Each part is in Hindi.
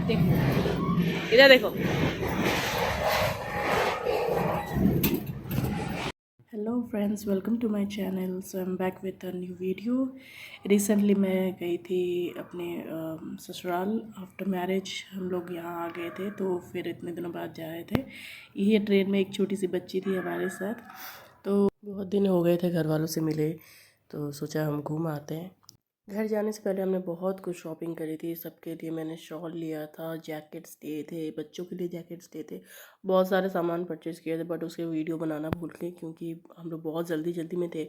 देखो इधर देखो। Hello friends, welcome to my channel. So I am back with a new video. Recently मैं गई थी अपने ससुराल। आफ्टर मैरिज हम लोग यहाँ आ गए थे, तो फिर इतने दिनों बाद जा रहे थे। ये ट्रेन में एक छोटी सी बच्ची थी हमारे साथ, तो बहुत दिन हो गए थे घर वालों से मिले, तो सोचा हम घूम आते हैं। घर जाने से पहले हमने बहुत कुछ शॉपिंग करी थी। सबके लिए मैंने शॉल लिया था, जैकेट्स लिए थे, बच्चों के लिए जैकेट्स लिए थे, बहुत सारे सामान परचेज़ किए थे। बट उसके वीडियो बनाना भूल गई क्योंकि हम लोग बहुत जल्दी जल्दी में थे,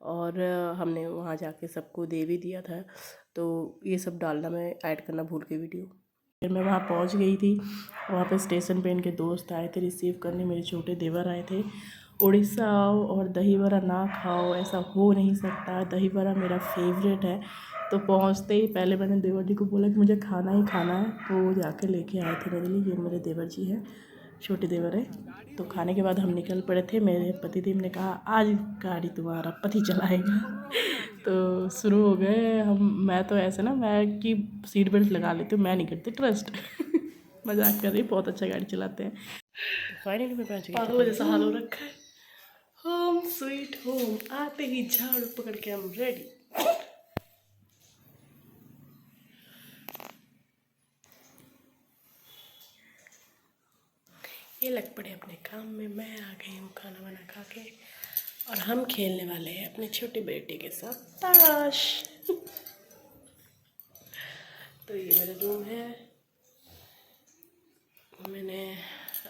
और हमने वहाँ जाके सबको दे भी दिया था, तो ये सब डालना मैं ऐड करना भूल गई वीडियो। फिर मैं वहाँ पहुँच गई थी। वहाँ पे स्टेशन पे इनके दोस्त आए थे रिसीव करने, मेरे छोटे देवर आए थे। उड़ीसा आओ और दही बड़ा ना खाओ, ऐसा हो नहीं सकता। दही बड़ा मेरा फेवरेट है। तो पहुंचते ही पहले मैंने देवर जी को बोला कि मुझे खाना ही खाना है, तो वो जाके लेके आए थे मेरे लिए। ये मेरे देवर जी हैं, छोटे देवर है। तो खाने के बाद हम निकल पड़े थे। मेरे पतिदेव ने कहा आज गाड़ी तुम्हारा पति चलाएगा। तो शुरू हो गए हम। मैं तो ऐसे ना, मैं कि सीट बेल्ट लगा लेती हूँ, मैं नहीं करती ट्रस्ट। मजाक कर रही, बहुत अच्छा गाड़ी चलाते हैं। तो फाइनली मैं पहुंच गई। पागल जैसा हाल हो रखा है। होम स्वीट होम, आते ही झाड़ू पकड़ के हम रेडी। ये लग पड़े अपने काम में। मैं आ गई हूँ खाना वाना खा के, और हम खेलने वाले हैं अपने छोटे बेटे के साथ ताश। तो ये मेरा रूम है। मैंने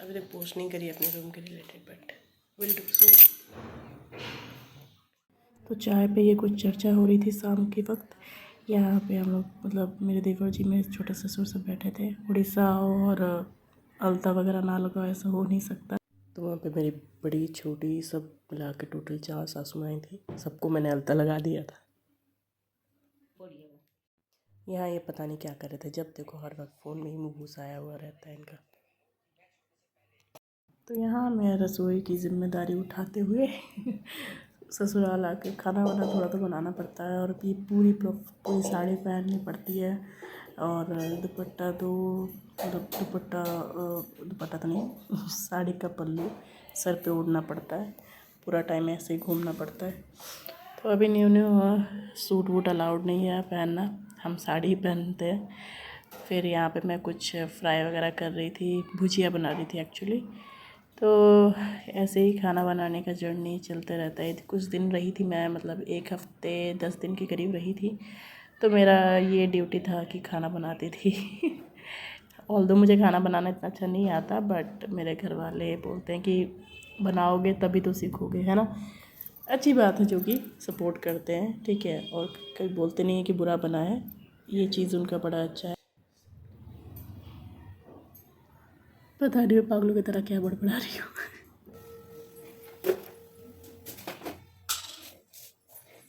अभी तक पोस्ट नहीं करी अपने रूम के रिलेटेड, बट विल डू सून। तो चाय पे ये कुछ चर्चा हो रही थी शाम के वक्त। यहाँ पे हम लोग, मतलब मेरे देवर जी, मेरे छोटे ससुर सब बैठे थे। उड़ीसा और अलता वगैरह ना लगाओ, ऐसा हो नहीं सकता। तो वहाँ पे मेरी बड़ी छोटी सब मिला के टोटल 4 सासू माएँ थी। सबको मैंने अलता लगा दिया था। यहाँ ये पता नहीं क्या कर रहे थे, जब देखो हर वक्त फ़ोन में ही मुँह घुसाया हुआ रहता है इनका। तो यहाँ मैं रसोई की जिम्मेदारी उठाते हुए ससुराल आके खाना वाना थोड़ा तो बनाना पड़ता है, और भी पूरी साड़ी पहननी पड़ती है। और दुपट्टा तो, मतलब दुपट्टा तो नहीं, साड़ी का पल्लू सर पे ओढ़ना पड़ता है। पूरा टाइम ऐसे ही घूमना पड़ता है। तो अभी न्यू न्यू सूट वूट अलाउड नहीं है पहनना, हम साड़ी ही पहनते हैं। फिर यहाँ पे मैं कुछ फ्राई वगैरह कर रही थी, भुजिया बना रही थी एक्चुअली। तो ऐसे ही खाना बनाने का जर्नी चलते रहता है। कुछ दिन रही थी मैं, मतलब 1 हफ्ते 10 दिन के करीब रही थी। तो मेरा ये ड्यूटी था कि खाना बनाती थी। ऑल्दो मुझे खाना बनाना इतना अच्छा नहीं आता, बट मेरे घर वाले बोलते हैं कि बनाओगे तभी तो सीखोगे, है ना। अच्छी बात है, जो कि सपोर्ट करते हैं, ठीक है। और कभी बोलते नहीं है कि बुरा बना है, ये चीज़ उनका बड़ा अच्छा है। पता नहीं मैं पागलों की तरह क्या बड़बड़ा रही हूँ।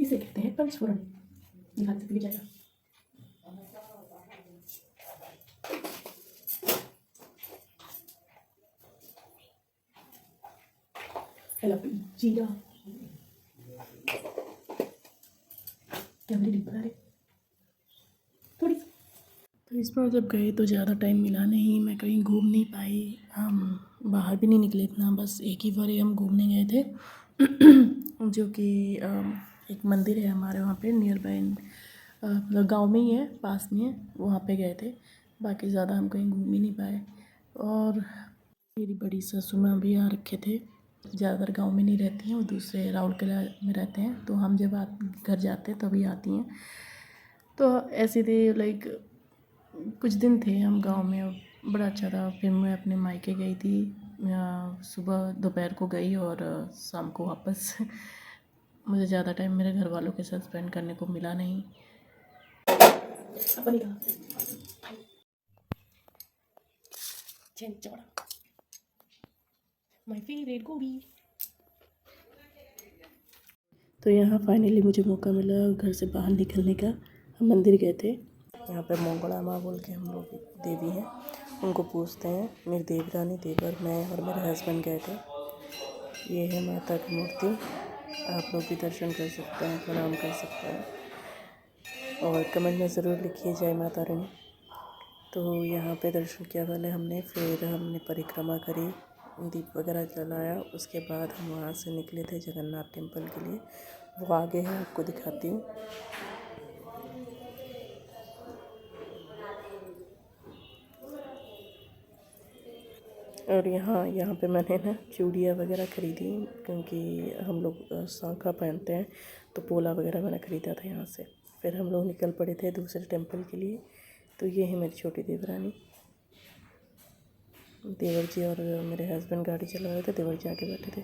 इसे कहते हैं पंचफोड़न। दिखा सकते जाएगा। हेलो जीरा, क्या बड़ी बना रहे थोड़ी। तो इस बार जब गए तो ज़्यादा टाइम मिला नहीं, मैं कहीं घूम नहीं पाई। हम बाहर भी नहीं निकले इतना, बस एक ही बार हम घूमने गए थे। जो कि एक मंदिर है हमारे वहाँ पे नियर बाय, मतलब गाँव में ही है, पास में है, वहाँ पे गए थे। बाकी ज़्यादा हम कहीं घूम ही नहीं पाए। और मेरी बड़ी सासू माँ भी आ रखे थे। ज़्यादातर गांव में नहीं रहती हैं, वो दूसरे राउरकेला में रहते हैं। तो हम जब घर जाते हैं तभी आती हैं। तो ऐसे थे, लाइक कुछ दिन थे हम गांव में, बड़ा अच्छा था। फिर मैं अपने मायके गई थी। सुबह दोपहर को गई और शाम को वापस। मुझे ज़्यादा टाइम मेरे घर वालों के साथ स्पेंड करने को मिला नहीं। माय फेवरेट गोभी। तो यहाँ फाइनली मुझे मौका मिला घर से बाहर निकलने का। हम मंदिर गए थे। यहाँ पे मोंगला माँ बोल के हम लोग देवी हैं, उनको पूछते हैं। मेरी देवरानी, देवर, मैं और मेरे हस्बैंड गए थे। ये है माता की मूर्ति, आप लोग भी दर्शन कर सकते हैं, प्रणाम कर सकते हैं। और कमेंट में ज़रूर लिखिए जय माता रानी। तो यहाँ पे दर्शन किया पहले हमने, फिर हमने परिक्रमा करी, दीप वगैरह जलाया। उसके बाद हम वहाँ से निकले थे जगन्नाथ टेम्पल के लिए। वो आगे है, आपको दिखाती हूँ। और यहाँ पे मैंने ना चूड़ियाँ वगैरह ख़रीदी, क्योंकि हम लोग सांखा पहनते हैं, तो पोला वगैरह मैंने ख़रीदा था यहाँ से। फिर हम लोग निकल पड़े थे दूसरे टेंपल के लिए। तो ये है मेरी छोटी देवरानी। देवर जी और मेरे हस्बैंड गाड़ी चला रहे थे, देवर जी आगे बैठे थे।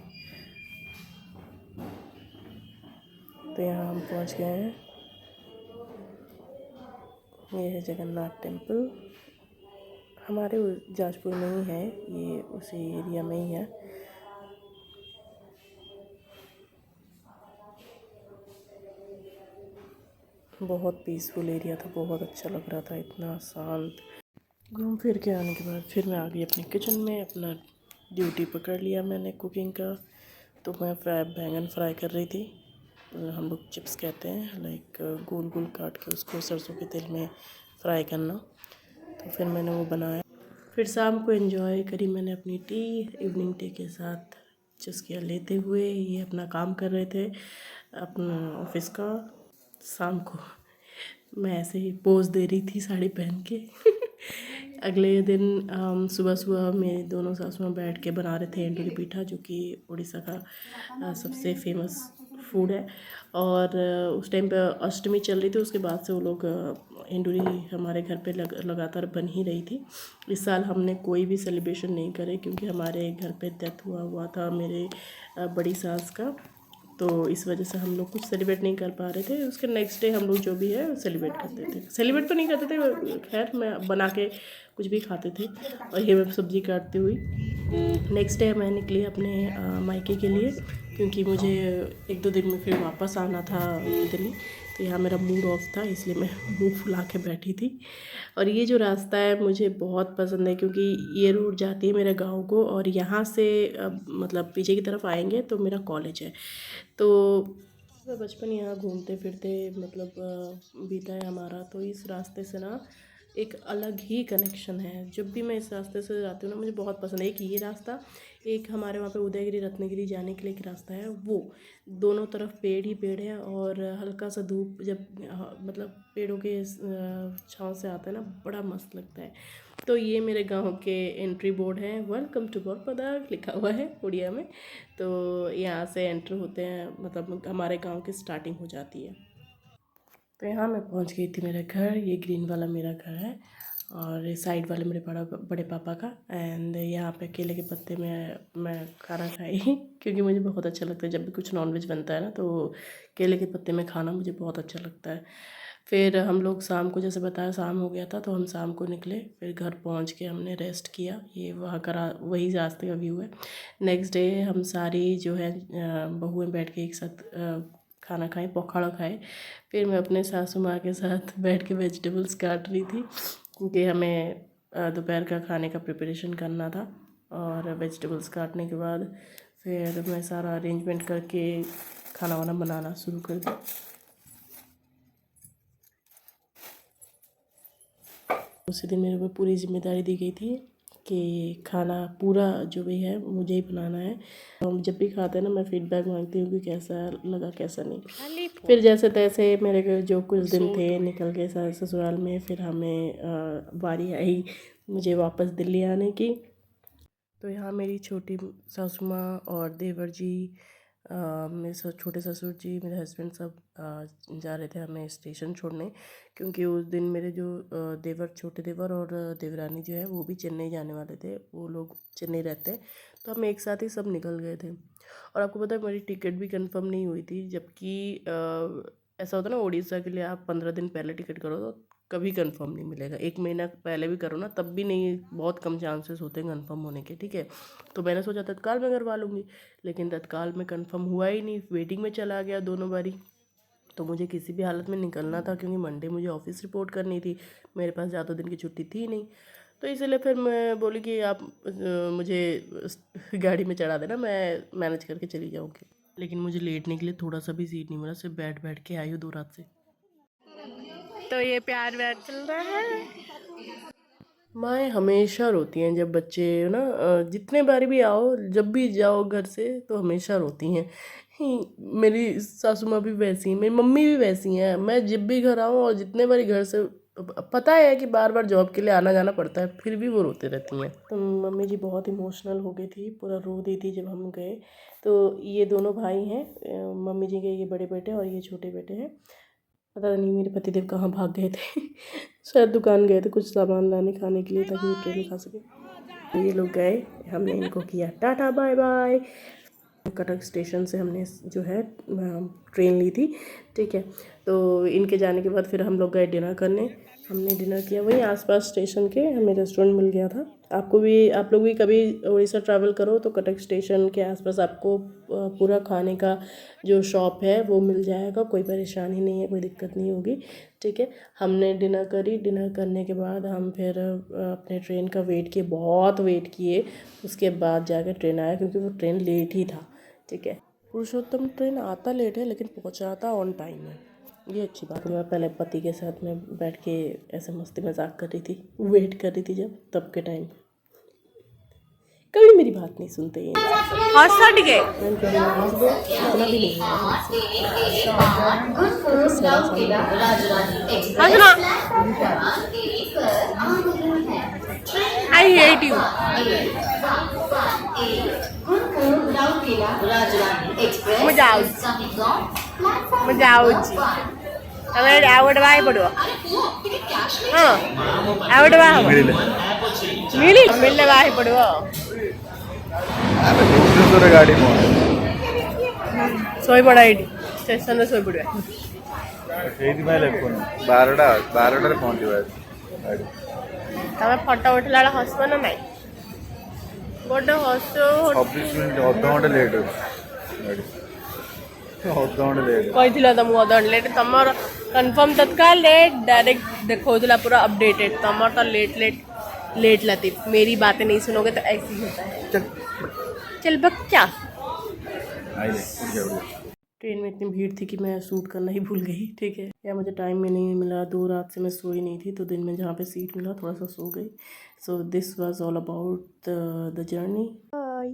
तो यहाँ हम पहुँच गए हैं। ये है जगन्नाथ टेम्पल, हमारे जाजपुर में ही है, ये उसी एरिया में ही है। बहुत पीसफुल एरिया था, बहुत अच्छा लग रहा था, इतना शांत। घूम फिर के आने के बाद फिर मैं आ गई अपने किचन में, अपना ड्यूटी पकड़ लिया मैंने कुकिंग का। तो मैं बैंगन फ्राई कर रही थी, हम लोग चिप्स कहते हैं, लाइक गोल गोल काट के उसको सरसों के तेल में फ्राई करना। तो फिर मैंने वो बनाया। फिर शाम को एंजॉय करी मैंने अपनी टी, इवनिंग टी के साथ चुस्कियाँ लेते हुए। ये अपना काम कर रहे थे अपना ऑफिस का। शाम को मैं ऐसे ही पोज दे रही थी साड़ी पहन के। अगले दिन सुबह सुबह मेरे दोनों सासुआ बैठ के बना रहे थे एंडुरी पीठा, जो कि उड़ीसा का सबसे फेमस फूड है। और उस टाइम पे अष्टमी चल रही थी, उसके बाद से वो लोग एंडुरी हमारे घर पे लगातार बन ही रही थी। इस साल हमने कोई भी सेलिब्रेशन नहीं करे, क्योंकि हमारे घर पे डेथ हुआ था मेरे बड़ी सास का। तो इस वजह से हम लोग कुछ सेलिब्रेट नहीं कर पा रहे थे। उसके नेक्स्ट डे हम लोग जो भी है सेलिब्रेट करते थे। सेलिब्रेट तो नहीं करते थे, खैर मैं बना के कुछ भी खाते थे। और ये मैं सब्ज़ी काटती हुई नेक्स्ट डे मैं निकली अपने मायके के लिए, क्योंकि मुझे 1-2 दिन में फिर वापस आना था दिल्ली। तो यहाँ मेरा मूड ऑफ था, इसलिए मैं मुँह फुला के बैठी थी। और ये जो रास्ता है मुझे बहुत पसंद है, क्योंकि ये रोड जाती है मेरे गांव को, और यहाँ से मतलब पीछे की तरफ आएंगे तो मेरा कॉलेज है। तो बचपन यहाँ घूमते फिरते मतलब बीता है हमारा। तो इस रास्ते से ना एक अलग ही कनेक्शन है। जब भी मैं इस रास्ते से जाती हूँ ना, मुझे बहुत पसंद है। एक ये रास्ता, एक हमारे वहाँ पे उदयगिरी रत्नगिरी जाने के लिए एक रास्ता है, वो दोनों तरफ पेड़ ही पेड़ है। और हल्का सा धूप जब मतलब पेड़ों के छाँव से आता है ना, बड़ा मस्त लगता है। तो ये मेरे गांव के एंट्री बोर्ड है, वेलकम टू बरपदा लिखा हुआ है उड़िया में। तो यहाँ से एंटर होते हैं, मतलब हमारे गांव की स्टार्टिंग हो जाती है। तो यहाँ मैं पहुँच गई थी मेरे घर। ये ग्रीन वाला मेरा घर है, और ये साइड वाले मेरे बड़े पापा का। एंड यहाँ पे केले के पत्ते में मैं खाना खाई क्योंकि मुझे बहुत अच्छा लगता है जब भी कुछ नॉनवेज बनता है ना, तो केले के पत्ते में खाना मुझे बहुत अच्छा लगता है। फिर हम लोग शाम को, जैसे बताया शाम हो गया था, तो हम शाम को निकले। फिर घर पहुँच के हमने रेस्ट किया। ये वहाँ का वही रास्ते का व्यू है। नेक्स्ट डे हम सारी जो है बहुएँ बैठ के एक साथ खाना खाएं, पकौड़ा खाए। फिर मैं अपने सासू माँ के साथ बैठ के वेजिटेबल्स काट रही थी, क्योंकि हमें दोपहर का खाने का प्रिपरेशन करना था। और वेजिटेबल्स काटने के बाद फिर मैं सारा अरेंजमेंट करके खाना वाना बनाना शुरू कर दिया। उसी दिन मेरे को पूरी जिम्मेदारी दी गई थी कि खाना पूरा जो भी है मुझे ही बनाना है। हम जब भी खाते हैं ना, मैं फीडबैक मांगती हूँ कि कैसा लगा कैसा नहीं। फिर जैसे तैसे मेरे जो कुछ दिन थे निकल गए ससुराल में। फिर हमें बारी आई मुझे वापस दिल्ली आने की। तो यहाँ मेरी छोटी सासू माँ और देवर जी, मेरे छोटे ससुर जी, मेरे हस्बैंड सब जा रहे थे हमें स्टेशन छोड़ने, क्योंकि उस दिन मेरे जो देवर, छोटे देवर और देवरानी जो है वो भी चेन्नई जाने वाले थे। वो लोग चेन्नई रहते हैं, तो हम एक साथ ही सब निकल गए थे। और आपको पता है मेरी टिकट भी कंफर्म नहीं हुई थी, जबकि ऐसा होता है ना उड़ीसा के लिए आप 15 दिन पहले टिकट करो तो कभी कंफर्म नहीं मिलेगा। 1 महीना पहले भी करो ना, तब भी नहीं, बहुत कम चांसेस होते हैं कंफर्म होने के, ठीक है। तो मैंने सोचा तत्काल में करवा लूँगी, लेकिन तत्काल में कंफर्म हुआ ही नहीं, वेटिंग में चला गया दोनों बारी। तो मुझे किसी भी हालत में निकलना था, क्योंकि मंडे मुझे ऑफिस रिपोर्ट करनी थी, मेरे पास ज़्यादा दिन की छुट्टी थी नहीं। तो इसलिए फिर मैं बोली कि आप मुझे गाड़ी में चढ़ा देना, मैं मैनेज करके चली जाऊँगी। लेकिन मुझे लेटने के लिए थोड़ा सा भी सीट नहीं मिला, सिर्फ बैठ बैठ के आई हूँ 2 रात से। तो ये प्यार व्यार चल रहा है। माएँ हमेशा रोती हैं जब बच्चे ना जितने बार भी आओ, जब भी जाओ घर से तो हमेशा रोती हैं। मेरी सासू माँ भी वैसी हैं, मेरी मम्मी भी वैसी हैं। मैं जब भी घर आऊँ और जितने बारी घर से पता है कि बार बार जॉब के लिए आना जाना पड़ता है, फिर भी वो रोते रहती हैं। तो मम्मी जी बहुत इमोशनल हो गई थी, पूरा रो दी थी जब हम गए। तो ये दोनों भाई हैं, मम्मी जी के ये बड़े बेटे और ये छोटे बेटे हैं। पता नहीं मेरे पतिदेव कहाँ भाग गए थे शायद दुकान गए थे कुछ सामान लाने खाने के लिए, ताकि वो ट्रेन खा सके। ये लोग गए, हमने इनको किया tata bye bye. Cuttack station से हमने जो है ट्रेन ली थी, ठीक है। तो इनके जाने के बाद फिर हम लोग गए डिनर करने। हमने डिनर किया वहीं आसपास स्टेशन के, हमें रेस्टोरेंट मिल गया था। आप लोग भी कभी उड़ीसा ट्रैवल करो तो कटक स्टेशन के आसपास आपको पूरा खाने का जो शॉप है वो मिल जाएगा, कोई परेशानी नहीं है, कोई दिक्कत नहीं होगी, ठीक है। हमने डिनर करी, डिनर करने के बाद हम फिर अपने ट्रेन का वेट किए, बहुत वेट किए। उसके बाद जाकर ट्रेन आया, क्योंकि वो ट्रेन लेट ही था, ठीक है। पुरुषोत्तम ट्रेन आता लेट है लेकिन पहुंचाता ऑन टाइम है, ये अच्छी बात है। मैं पहले पति के साथ में बैठ के ऐसे मस्ती मजाक कर रही थी, वेट कर रही थी जब तब के टाइम। कभी मेरी बात नहीं सुनते ये हंस गए, इतना भी नहीं आई हेट यू। ମୁଁ ଯାଉଛି ତମେ ଆଉ ଗୋଟେ ବାହା ପଡ଼ିବ। ହଁ ଆଉ ଗୋଟେ ବାହା ହବ, ମିଳିଲେ ବାହା ହେଇ ପଡ଼ିବ। ଗାଡ଼ି ଶୋଇପଡ଼ ଏଇଠି ଷ୍ଟେସନରେ ଶୋଇପଡ଼ିବା। ସେଇଥିପାଇଁ ଲେଖୁନି 12ଟାରେ ପହଞ୍ଚିବା ଗାଡ଼ି। ତମେ ଫଟୋ ଉଠିଲା ବେଳେ ହସିବ ନା ନାଇଁ? ଗୋଟେ ହସ 26 ମିନିଟ୍ ଅଧଘଣ୍ଟେ ଲେଟ୍ ଅଛି ଗାଡ଼ି, ଅଧଘଣ୍ଟେ ଲେଟ୍ କହିଥିଲ ତମକୁ ଅଧଘଣ୍ଟେ ଲେଟ୍। ତମର କନଫର୍ମ ତତ୍କାଳ ଲେଟ୍ डायरेक्ट देखौला पूरा अपडेटेड। तमर तो लेट लतीफ, मेरी बातें नहीं सुनोगे तो ऐसे ही होता है। चल बच्चा। ट्रेन में इतनी भीड़ थी कि मैं शूट करना ही भूल गई, ठीक है। या मुझे टाइम में नहीं मिला, 2 रात से मैं सोई नहीं थी, तो दिन में जहाँ पे सीट मिला थोड़ा सा सो गई। So this was all about the journey. Bye.